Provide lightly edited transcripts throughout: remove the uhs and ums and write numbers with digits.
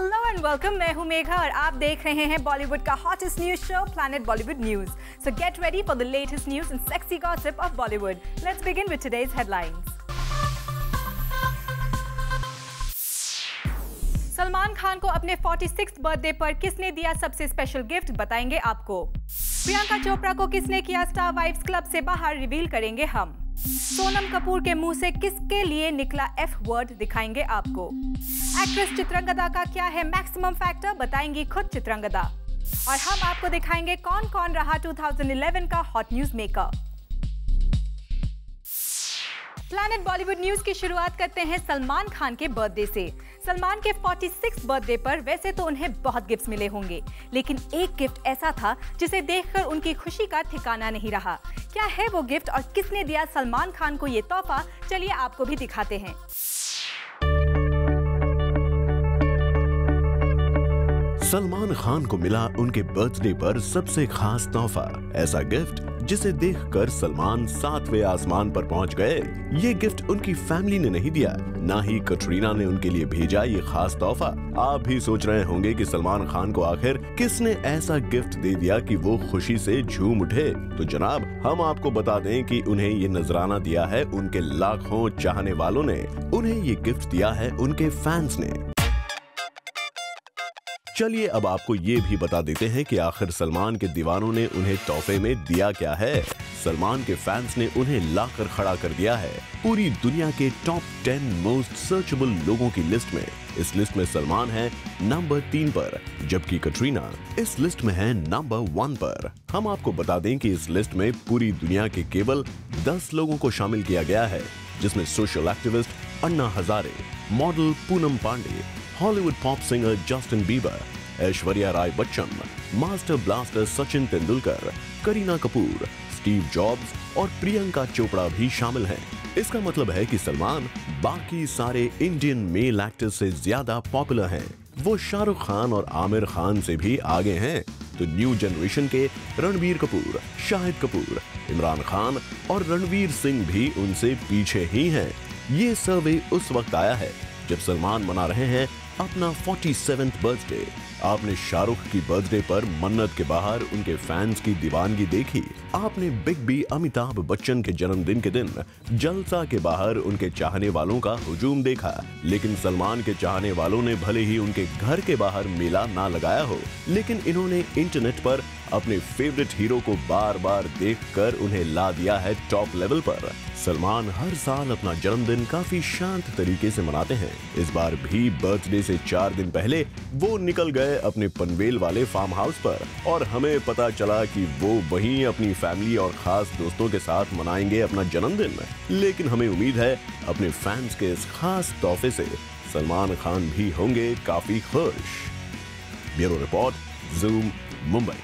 Hello and welcome. मैं हूं मेघा और आप देख रहे हैं बॉलीवुड का hottest news show planet Bollywood news. So get ready for the latest news and sexy gossip of Bollywood. Let's begin with today's headlines. Salman Khan को अपने 46th बर्थडे पर किसने दिया सबसे स्पेशल गिफ्ट, बताएंगे आपको। प्रियंका चोपड़ा को किसने किया स्टार वाइब्स क्लब से बाहर, रिवील करेंगे हम। सोनम कपूर के मुंह से किसके लिए निकला एफ वर्ड, दिखाएंगे आपको। एक्ट्रेस चित्रंगदा का क्या है मैक्सिमम फैक्टर, बताएंगी खुद चित्रंगदा। और हम आपको दिखाएंगे कौन कौन रहा 2011 का hot news maker. Planet Bollywood news की शुरुआत करते हैं सलमान खान के बर्थडे से। सलमान के 46th बर्थडे पर वैसे तो उन्हें बहुत गिफ्ट्स मिले होंगे, लेकिन एक गिफ्ट ऐसा था जिसे देखकर उनकी खुशी का ठिकाना नहीं रहा। क्या है वो गिफ्ट और किसने दिया सलमान खान को ये तोहफा, चलिए आपको भी दिखाते हैं। सलमान खान को मिला उनके बर्थडे पर सबसे खास तोहफा, ऐसा गिफ्ट जिसे देखकर सलमान 7वें आसमान पर पहुंच गए। ये गिफ्ट उनकी फैमिली ने नहीं दिया, ना ही कटरीना ने उनके लिए भेजा ये खास तोहफा। आप भी सोच रहे होंगे कि सलमान खान को आखिर किसने ऐसा गिफ्ट दे दिया कि वो खुशी से झूम उठे। तो जनाब, हम आपको बता दें कि उन्हें ये नजराना दिया है उनके लाखों चाहने वालों ने। उन्हें ये गिफ्ट दिया है उनके फैंस ने। चलिए अब आपको ये भी बता देते हैं कि आखिर सलमान के दीवानों ने उन्हें तोहफे में दिया क्या है। सलमान के फैंस ने उन्हें लाकर खड़ा कर दिया है पूरी दुनिया के टॉप 10 मोस्ट सर्चेबल लोगों की लिस्ट में। इस लिस्ट में सलमान है नंबर 3 पर, जबकि कटरीना इस लिस्ट में है नंबर 1 पर। हम आपको बता दें कि इस लिस्ट में पूरी दुनिया के केवल 10 लोगों को शामिल किया गया है, जिसमें social activist Anna Hazare, model Poonam Pandey, Hollywood pop singer Justin Bieber, Aishwarya Rai Bachchan, master blaster Sachin Tendulkar, Kareena Kapoor, Steve Jobs और प्रियंका चोपड़ा भी शामिल हैं। इसका मतलब है कि सलमान बाकी सारे इंडियन मेल एक्टर्स से ज्यादा पॉपुलर हैं। वो शाहरुख खान और आमिर खान से भी आगे हैं। तो न्यू जनरेशन के रणबीर कपूर, शाहिद कपूर, इमरान खान और रणवीर सिंह भी उनसे पीछे ही हैं। ये सर्वे उस वक्त आया है जब सलमान मना रहे हैं अपना 47th बर्थडे। आपने शाहरुख की बर्थडे पर मन्नत के बाहर उनके फैंस की दीवानगी देखी। आपने बिग बी अमिताभ बच्चन के जन्मदिन के दिन जलसा के बाहर उनके चाहने वालों का हुजूम देखा। लेकिन सलमान के चाहने वालों ने भले ही उनके घर के बाहर मेला ना लगाया हो, लेकिन इन्होंने इंटरनेट पर अपने फेवरेट हीरो को बार बार देखकर उन्हें ला दिया है टॉप लेवल पर। सलमान हर साल अपना जन्मदिन काफी शांत तरीके से मनाते हैं। इस बार भी बर्थडे से 4 दिन पहले वो निकल गए अपने पनवेल वाले फार्म हाउस पर, और हमें पता चला कि वो वहीं अपनी फैमिली और खास दोस्तों के साथ मनाएंगे अपना जन्मदिन। लेकिन हमें उम्मीद है अपने फैंस के इस खास तोहफे से सलमान खान भी होंगे काफी खुश। Bureau report, zoom, Mumbai.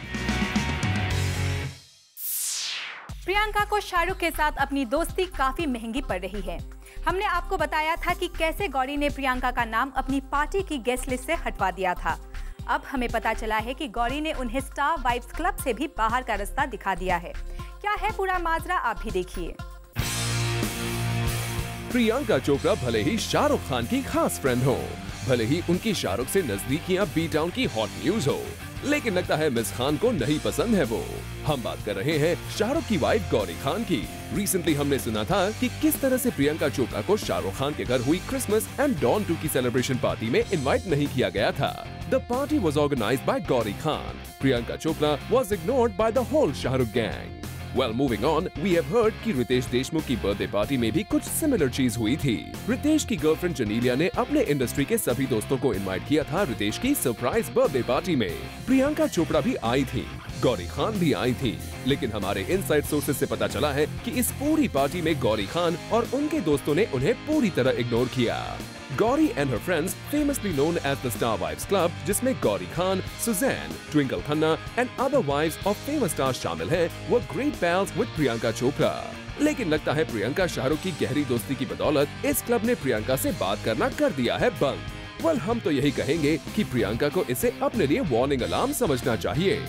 Priyanka को शाहरुख के साथ अपनी दोस्ती काफी महंगी पड़ रही है। हमने आपको बताया था कि कैसे गौरी ने प्रियंका का नाम अपनी पार्टी की गेस्ट लिस्ट से हटवा दिया था। अब हमें पता चला है कि गौरी ने उन्हें स्टार वाइब्स क्लब से भी बाहर का रास्ता दिखा दिया है। क्या है पूरा माजरा, आप भी देखिए। प्रियंका चोपड़ा भले ही शाहरुख खान की खास फ्रेंड हो, भले ही उनकी शाहरुख से नजदीकियां बी टाउन की हॉट न्यूज हो, लेकिन लगता है मिस खान को नहीं पसंद है वो। हम बात कर रहे हैं शाहरुख की वाइफ गौरी खान की। रिसेंटली हमने सुना था कि किस तरह से प्रियंका चोपड़ा को शाहरुख खान के घर हुई क्रिसमस एंड डॉन 2 की सेलिब्रेशन पार्टी में इनवाइट नहीं किया गया था। The party was organised by Gauri Khan. Priyanka Chopra was ignored by the whole Shahrukh gang. Well, moving on, we have heard कि रितेश देशमुख की बर्थडे पार्टी में भी कुछ सिमिलर चीज हुई थी। रितेश की गर्लफ्रेंड जनीलिया ने अपने इंडस्ट्री के सभी दोस्तों को इनवाइट किया था रितेश की सरप्राइज बर्थडे पार्टी में। प्रियंका चोपड़ा भी आई थी, गौरी खान भी आई थी, लेकिन हमारे इनसाइड सोर्सेज से पता चला है कि इस पूरी पार्टी में गौरी खान और उनके दोस्तों ने उन्हें पूरी तरह इग्नोर किया। Gauri and her friends, famously known as the star wives club, जिसमें Gauri Khan, Sussanne, Twinkle Khanna and other wives of famous stars शामिल हैं, वो great pals with Priyanka Chopra. लेकिन लगता है प्रियंका शाहरुख की गहरी दोस्ती की बदौलत इस क्लब ने प्रियंका से बात करना कर दिया है बंद। वेल, हम तो यही कहेंगे कि प्रियंका को इसे अपने लिए वार्निंग अलार्म समझना चाहिए।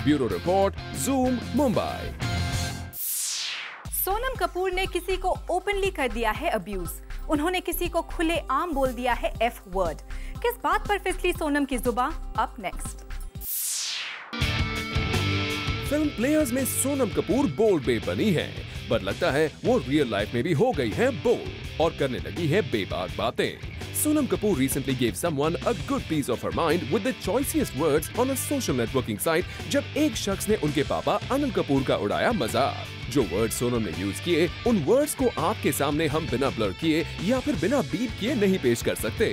Bureau report, zoom, Mumbai. Sonam Kapoor ने किसी को ओपनली कर दिया है अब्यूज। उन्होंने किसी को खुले आम बोल दिया है F वर्ड। किस बात पर फिसली सोनम की जुबां? Up next. फिल्म प्लेयर्स में सोनम कपूर बोल्ड बेब बनी है, पर लगता है वो रियल लाइफ में भी हो गई है बोल्ड और करने लगी है बेबाक बातें। Sonam Kapoor recently gave someone a good piece of her mind with the choicest words on a social networking site जब एक शख्स ने उनके पापा अनिल कपूर का उड़ाया मजाक। जो वर्ड सोनम ने यूज किए, उन वर्ड्स को आपके सामने हम बिना ब्लर किए या फिर बिना बीप किए नहीं पेश कर सकते।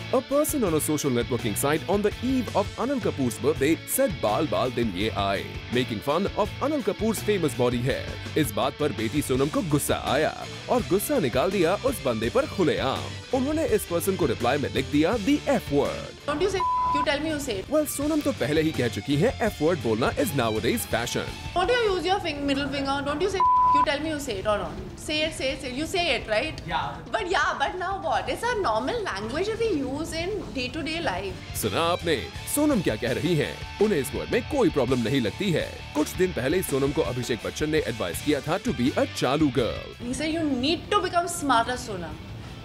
A person on a social networking site on the eve of Anil Kapoor's birthday said बाल बाल दिन ये आए, making fun of Anil Kapoor's famous body hair। इस बात पर बेटी सोनम को गुस्सा आया और गुस्सा निकाल दिया उस बंदे पर खुलेआम। उन्होंने इस पर्सन को रिप्लाई में लिख दिया the F word। Don't you say you tell me you say it। Well, Sonam तो पहले ही कह चुकी है F word बोलना is nowadays fashion। Don't you use your middle finger? Don't you say you tell me you say it or not? Say it. You say it, right? Yeah. But now what? It's a normal language that we use in day-to-day life। सुना आपने सोनम क्या कह रही हैं? उन्हें इस word में कोई प्रॉब्लम नहीं लगती है। कुछ दिन पहले सोनम को अभिषेक बच्चन ने एडवाइस किया था to be a चालू girl. He said you need to become smarter, Sonam।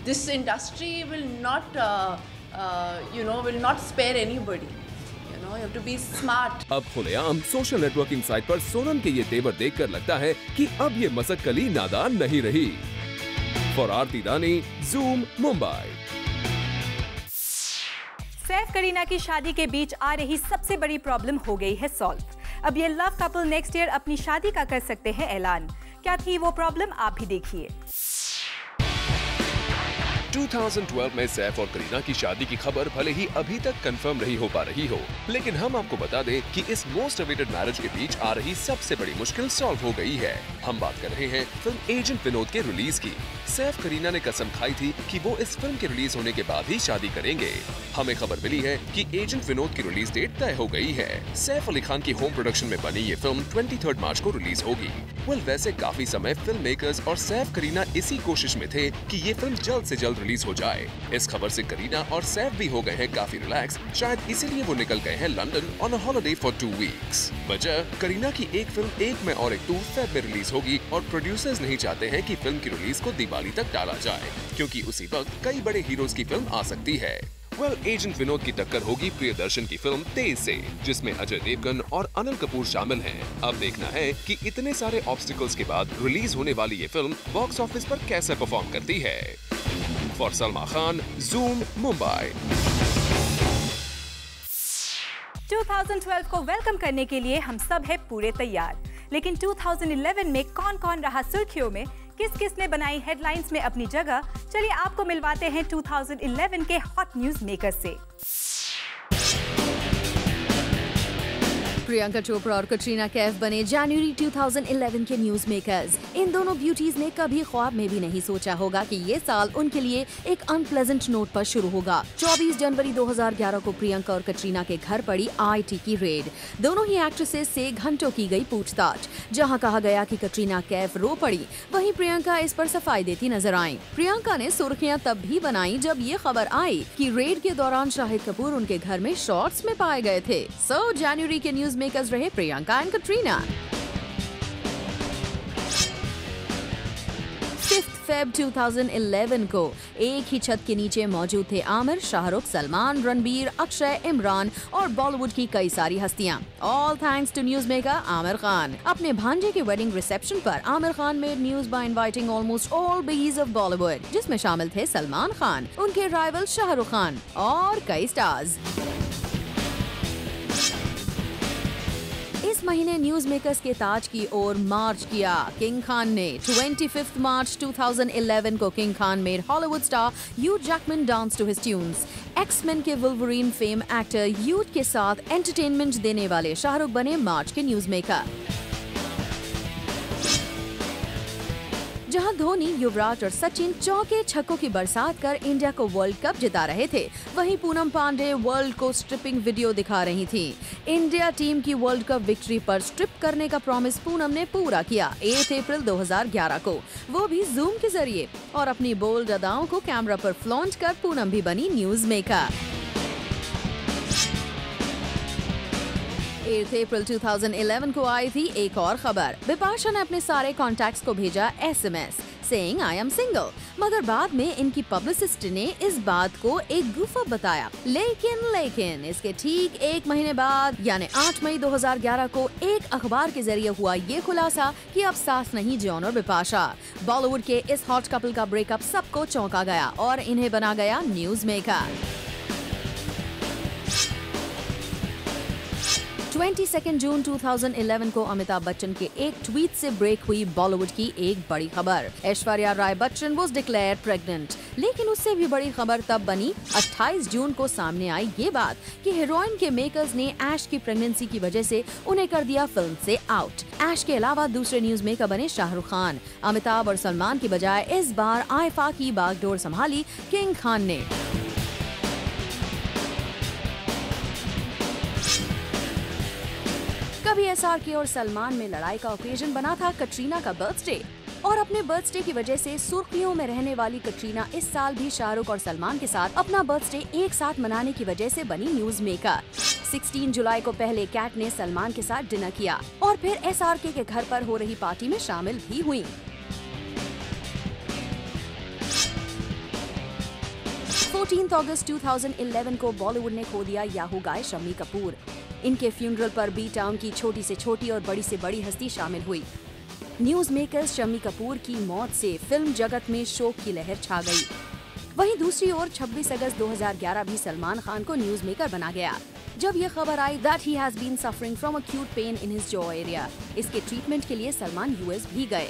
This industry will not, will not spare anybody। You have to be smart। अब खुलेआम सोशल नेटवर्किंग साइट पर सोनम के ये तेवर देखकर लगता है कि अब ये मसक्कली नादान नहीं रही। फॉर आरती दानी, ज़ूम, मुंबई। सैफ करीना की शादी के बीच आ रही सबसे बड़ी प्रॉब्लम हो गई है सॉल्व। अब ये लव कपल नेक्स्ट ईयर अपनी शादी का कर सकते हैं ऐलान। क्या थी वो प्रॉब्लम, आप भी देखिए। 2012 में सैफ और करीना की शादी की खबर भले ही अभी तक कंफर्म नहीं हो पा रही हो, लेकिन हम आपको बता दें कि इस मोस्ट अवेटेड मैरिज के बीच आ रही सबसे बड़ी मुश्किल सॉल्व हो गई है। हम बात कर रहे हैं फिल्म एजेंट विनोद के रिलीज की। सैफ करीना ने कसम खाई थी कि वो इस फिल्म के रिलीज होने के बाद ही शादी करेंगे। हमें खबर मिली है कि एजेंट विनोद की रिलीज डेट तय हो गई है। सैफ अली खान की होम प्रोडक्शन में बनी ये फिल्म 23 मार्च को रिलीज होगी। वैसे काफी समय फिल्म मेकर्स और सैफ करीना इसी कोशिश में थे कि ये फिल्म जल्द से जल्द रिलीज हो जाए। इस खबर से करीना और सैफ भी हो गए हैं काफी रिलैक्स, शायद इसीलिए वो निकल गए हैं London on a holiday for 2 weeks. वजह, करीना की एक फिल्म 1 में और एक 2 फेब में रिलीज होगी और प्रोड्यूसर्स नहीं चाहते हैं कि फिल्म की रिलीज को दिवाली तक टाला जाए, क्योंकि उसी वक्त कई बड़े हीरोज की फिल्म आ सकती है। एजेंट विनोद की टक्कर होगी प्रियदर्शन की फिल्म तेज से, जिसमें अजय देवगन और अनिल कपूर शामिल हैं। अब देखना है कि इतने सारे ऑब्स्टिकल्स के बाद रिलीज होने वाली ये फिल्म बॉक्स ऑफिस पर कैसे परफॉर्म करती है। For Salma Khan, zoom, Mumbai. 2012 को वेलकम करने के लिए हम सब है पूरे तैयार, लेकिन 2011 में कौन कौन रहा सुर्खियों में, किस किस ने बनाई हेडलाइंस में अपनी जगह, चलिए आपको मिलवाते हैं 2011 के हॉट न्यूज मेकर से। प्रियंका चोपड़ा और कटरीना कैफ बने जनवरी 2011 के न्यूज मेकर्स। इन दोनों ब्यूटीज ने कभी ख्वाब में भी नहीं सोचा होगा कि ये साल उनके लिए एक अनप्लेजेंट नोट पर शुरू होगा। 24 जनवरी 2011 को प्रियंका और कटरीना के घर पड़ी IT की रेड। दोनों ही एक्ट्रेसेस से घंटों की गई पूछताछ। जहां कहा गया कि कटरीना कैफ रो पड़ी, वहीं प्रियंका इस पर सफाई देती नजर आईं। प्रियंका ने सुर्खियां तब भी बनाई जब ये खबर आई कि रेड के दौरान शाहिद कपूर उनके घर में शॉर्ट्स में पाए गए थे। जनवरी के न्यूज मेकर्स रहे प्रियंका एंड कटरीना। 5 फेब 2011 को एक ही छत के नीचे मौजूद थे आमिर, शाहरुख, सलमान, रणबीर, अक्षय, इमरान और बॉलीवुड की कई सारी हस्तियां। All thanks to news maker Aamir Khan. अपने भांजे के वेडिंग रिसेप्शन पर Aamir Khan made news by inviting almost all biggies of Bollywood, जिसमें शामिल थे सलमान खान, उनके राइवल शाहरुख खान और कई स्टार्स। इस महीने न्यूज मेकर्स के ताज की ओर मार्च किया किंग खान ने। 25 मार्च 2011 को king Khan made Hollywood star Hugh Jackman dance to his tunes. X Men के वुल्वरीन फेम एक्टर ह्यू के साथ एंटरटेनमेंट देने वाले शाहरुख बने मार्च के न्यूज मेकर। जहां धोनी, युवराज और सचिन चौके छक्कों की बरसात कर इंडिया को वर्ल्ड कप जिता रहे थे, वहीं पूनम पांडे वर्ल्ड को स्ट्रिपिंग वीडियो दिखा रही थी। इंडिया टीम की वर्ल्ड कप विक्ट्री पर स्ट्रिप करने का प्रॉमिस पूनम ने पूरा किया 8 अप्रैल 2011 को, वो भी जूम के जरिए, और अपनी बोल्ड अदाओं को कैमरा पर फ्लॉन्ट कर पूनम भी बनी न्यूज मेकर। 8 अप्रैल 2011 को आई थी एक और खबर। बिपाशा ने अपने सारे कॉन्टैक्ट्स को भेजा SMS। saying I am single. मगर बाद में इनकी पब्लिसिस्ट ने इस बात को एक goof up बताया। लेकिन इसके ठीक 1 महीने बाद यानी 8 मई 2011 को एक अखबार के जरिए हुआ ये खुलासा कि अब साथ नहीं जॉन और बिपाशा। बॉलीवुड के इस हॉट कपल का ब्रेकअप सबको चौंका गया और इन्हें बना गया न्यूज मेकर। 22 जून 2011 को अमिताभ बच्चन के एक ट्वीट से ब्रेक हुई बॉलीवुड की एक बड़ी खबर। Aishwarya Rai Bachchan was declared pregnant. लेकिन उससे भी बड़ी खबर तब बनी 28 जून को सामने आई ये बात कि हीरोइन के मेकर्स ने ऐश की प्रेगनेंसी की वजह से उन्हें कर दिया फिल्म से आउट। ऐश के अलावा दूसरे न्यूज मेकर बने शाहरुख खान। अमिताभ और सलमान की बजाय इस बार आयफा की बागडोर संभाली किंग खान ने। कभी एसआरके और सलमान में लड़ाई का ओकेजन बना था कटरीना का बर्थडे और अपने बर्थडे की वजह से सुर्खियों में रहने वाली कटरीना इस साल भी शाहरुख और सलमान के साथ अपना बर्थडे एक साथ मनाने की वजह से बनी न्यूज मेकर। 16 जुलाई को पहले कैट ने सलमान के साथ डिनर किया और फिर एसआरके के घर पर हो रही पार्टी में शामिल भी हुई। 14 अगस्त 2011 को बॉलीवुड ने खो दिया याहू गाय शम्मी कपूर। इनके फ्यूनरल पर बी टाउन की छोटी से छोटी और बड़ी से बड़ी हस्ती शामिल हुई। न्यूज मेकर्स शम्मी कपूर की मौत से फिल्म जगत में शोक की लहर छा गई। वहीं दूसरी ओर 26 अगस्त 2011 भी सलमान खान को न्यूज मेकर बना गया जब ये खबर आई that he has been suffering from acute pain in his jaw area. इसके ट्रीटमेंट के लिए सलमान यूएस भी गए।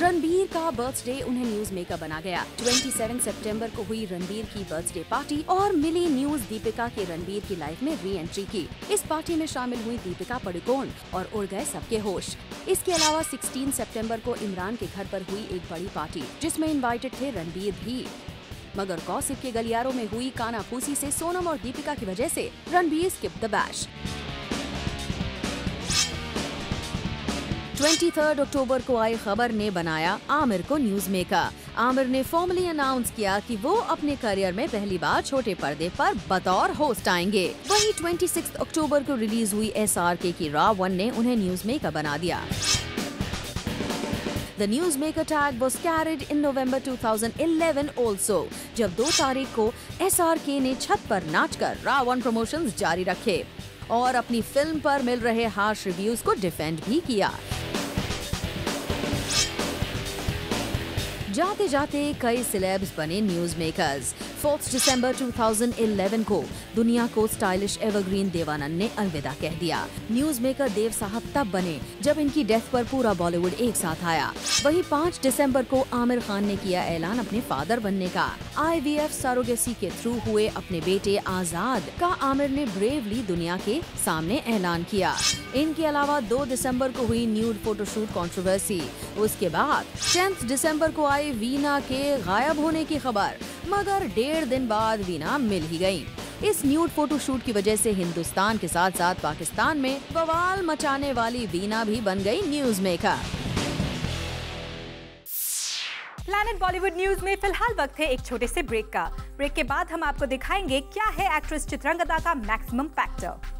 रणबीर का बर्थडे उन्हें न्यूज मेकर बना गया। 27 सितंबर को हुई रणबीर की बर्थडे पार्टी और मिली न्यूज दीपिका के रणबीर की लाइफ में री एंट्री की। इस पार्टी में शामिल हुई दीपिका पडुकोन और उड़ गए सबके होश। इसके अलावा 16 सितंबर को इमरान के घर पर हुई एक बड़ी पार्टी जिसमें इनवाइटेड थे रणबीर भी। मगर गॉसिप के गलियारों में हुई कानाफूसी से सोनम और दीपिका की वजह से रणबीर स्किप द बैश। 23 अक्टूबर को आई खबर ने बनाया आमिर को न्यूज मेकर। आमिर ने फॉर्मली अनाउंस किया कि वो अपने करियर में पहली बार छोटे पर्दे पर बतौर होस्ट आएंगे। वहीं 26 अक्टूबर को रिलीज हुई एसआरके की Ra.1 ने उन्हें न्यूज मेकर बना दिया। The Newsmaker tag was carried in November 2011 also, जब 2 तारीख को एसआरके ने छत पर नाचकर Ra.1 प्रमोशंस जारी रखे और अपनी फिल्म पर मिल रहे हार्श रिव्यूज को डिफेंड भी किया। जाते जाते कई सिलेब्स बने न्यूज मेकर्स। 4 दिसंबर 2011 को दुनिया को स्टाइलिश एवरग्रीन देवानंद ने अलविदा कह दिया। न्यूज मेकर देव साहब तब बने जब इनकी डेथ पर पूरा बॉलीवुड एक साथ आया। वहीं 5 दिसंबर को आमिर खान ने किया ऐलान अपने फादर बनने का। IVF सरोगेसी के थ्रू हुए अपने बेटे आजाद का आमिर ने ब्रेवली दुनिया के सामने ऐलान किया। इनके अलावा 2 दिसंबर को हुई न्यूड फोटोशूट कंट्रोवर्सी। उसके बाद 10 दिसंबर को आई वीना के गायब होने की खबर, मगर 1.5 दिन बाद वीना मिल ही गयी। इस न्यूड फोटोशूट की वजह से हिंदुस्तान के साथ साथ पाकिस्तान में बवाल मचाने वाली वीना भी बन गई news maker. Planet Bollywood news में फिलहाल वक्त है एक छोटे से ब्रेक का। ब्रेक के बाद हम आपको दिखाएंगे क्या है एक्ट्रेस चित्रांगदा का मैक्सिमम फैक्टर।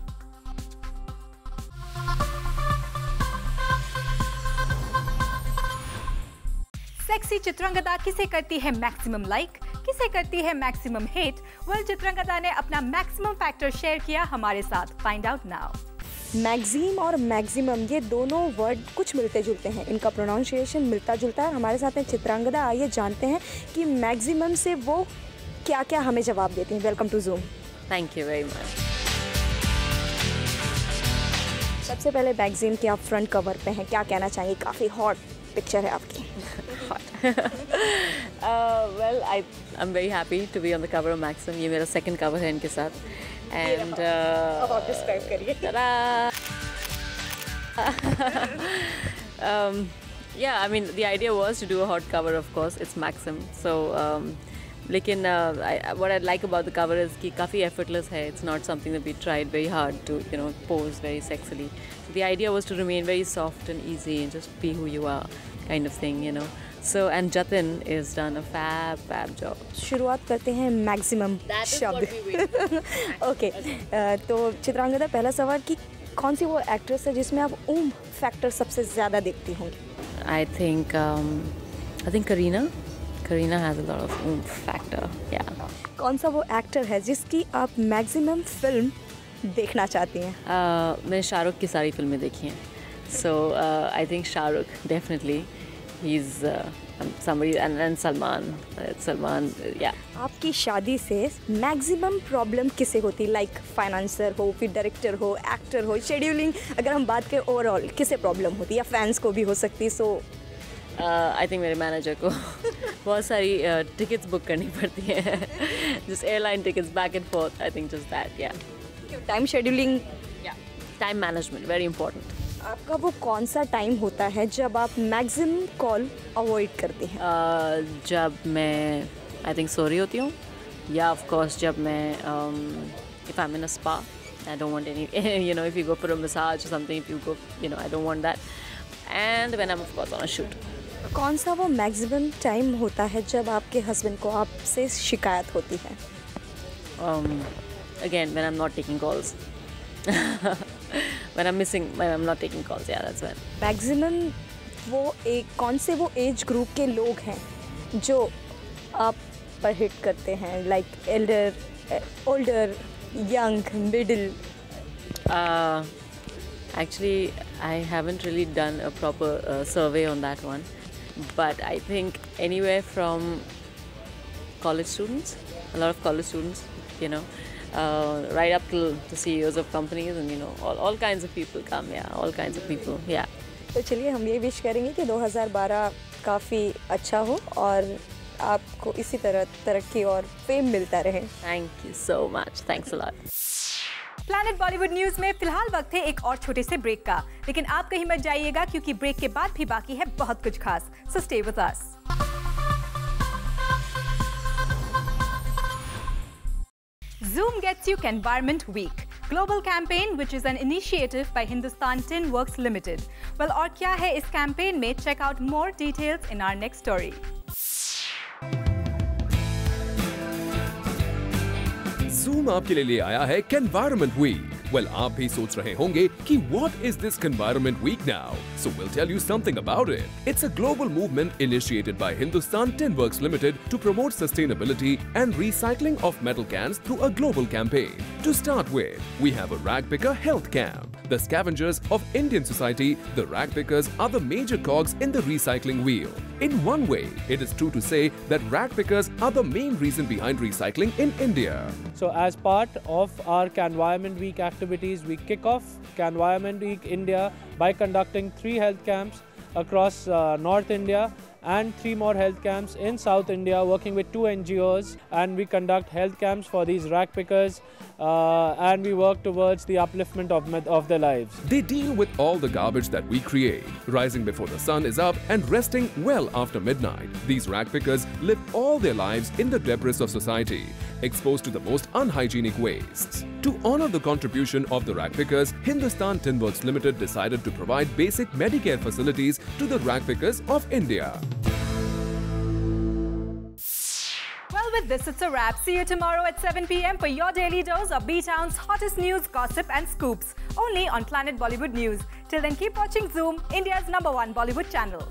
सेक्सी चित्रांगदा किसे करती है मैक्सिमम लाइक, किसे करती है मैक्सिमम हेट? वेल, चित्रांगदा ने अपना मैक्सिमम फैक्टर शेयर किया हमारे साथ। Find out now. मैक्सिम और मैक्सिमम ये दोनों वर्ड कुछ मिलते जुलते हैं, इनका प्रोनाउंसिएशन मिलता जुलता है। हमारे साथ हैं चित्रांगदा। आइए जानते हैं कि मैक्सिमम से वो क्या क्या हमें जवाब देती हैं। Welcome to Zoom. Thank you very much. सबसे पहले मैक्सिम के आप फ्रंट कवर पे हैं, क्या कहना चाहिए? काफ़ी हॉट पिक्चर है आपकी। Well, I'm very happy to be on the cover of Maxim. ये मेरा second cover है इनके साथ। And अब आप डिस्क्राइब करिए। Yeah, I mean the idea was to do a hot cover, of course. It's Maxim. So लेकिन what I like about the cover is कि काफ़ी effortless है. It's not something that we tried very hard to, you know, pose very sexily. So the idea was to remain very soft and easy and just be who you are, kind of thing, you know. So and Jatin is done a fab job. शुरुआत करते हैं maximum शब्द। Okay, तो चित्रांगदा, पहला सवाल कि कौन सी वो एक्ट्रेस है जिसमें आप ऊम फैक्टर सबसे ज़्यादा देखती होंगी? I think Kareena. Kareena has a lot of oomph factor. Yeah. कौन सा वो एक्टर है जिसकी आप मैक्सिमम फिल्म देखना चाहती हैं? मैंने शाहरुख की सारी फिल्में देखी हैं. So I think Shahrukh definitely. He's somebody and Salman. Yeah. आपकी शादी से मैक्सिमम प्रॉब्लम किसे होती? लाइक फाइनेंसर हो, फिर डायरेक्टर हो, एक्टर हो, शेड्यूलिंग, अगर हम बात करें ओवरऑल किसे प्रॉब्लम होती है, या फैंस को भी हो सकती है? सो आई थिंक मेरे मैनेजर को बहुत सारी टिकट्स बुक करनी पड़ती हैं, just airline tickets back and forth. I think just that. या time scheduling, time management very important. आपका वो कौन सा टाइम होता है जब आप मैक्सिमम कॉल अवॉइड करते हैं? जब मैं आई थिंक सो रही होती हूँ, या ऑफ कोर्स जब मैं if I am in a spa, I don't want any, you know, if you go for a massage or something, if you go, you know, I don't want that. And when I am of course on a shoot. कौन सा वो maximum time होता है जब आपके husband को आपसे शिकायत होती है? Again, when I'm not taking calls. When I'm not taking calls, yeah, that's when. Maximum कौन से वो एज ग्रुप के लोग हैं जो आप पर हिट करते हैं? Like older, young, middle? Actually, I haven't really done a proper survey on that one, but I think anywhere from college students, a lot of college students, you know, right up to the CEOs of companies, and you know, all kinds of people come. Yeah, all kinds of people. Yeah. तो चलिए हम ये wish करेंगे कि 2012 काफ़ी अच्छा हो और आपको इसी तरह तरक्की और फेम मिलता रहे. Thank you so much. Thanks a lot. Planet Bollywood news में फिलहाल वक्त है एक और छोटे से ब्रेक का, लेकिन आप कहीं मत जाइएगा क्योंकि ब्रेक के बाद भी बाकी है बहुत कुछ खास. So stay with us. Zoom gets you Environment Week, global campaign which is an initiative by Hindustan Tin Works Limited. Well, और क्या है इस कैंपेन में? Check out more details in our next story. Zoom आपके लिए ले आया है Environment Week. Well, आप भी सोच रहे होंगे कि what is this Environment Week now? So we'll tell you something about it. It's a global movement initiated by Hindustan Tin Works Limited to promote sustainability and recycling of metal cans through a global campaign. To start with, we have a rag picker health camp. The scavengers of Indian society, the rag pickers are the major cogs in the recycling wheel. In one way, it is true to say that rag pickers are the main reason behind recycling in India. So as part of our Environment Week activities, we kick off Environment Week India by conducting 3 health camps across North India and 3 more health camps in South India, working with 2 NGOs, and we conduct health camps for these rag pickers and we work towards the upliftment of their lives. They deal with all the garbage that we create, rising before the sun is up and resting well after midnight. These rag pickers live all their lives in the debris of society, exposed to the most unhygienic wastes. To honor the contribution of the rag pickers, Hindustan Tin Works Limited decided to provide basic Medicare facilities to the rag pickers of India. Well, with this, it's a wrap. See you tomorrow at 7 p.m. for your daily dose of B-Town's hottest news, gossip and scoops. Only on Planet Bollywood News. Till then, keep watching Zoom, India's #1 Bollywood channel.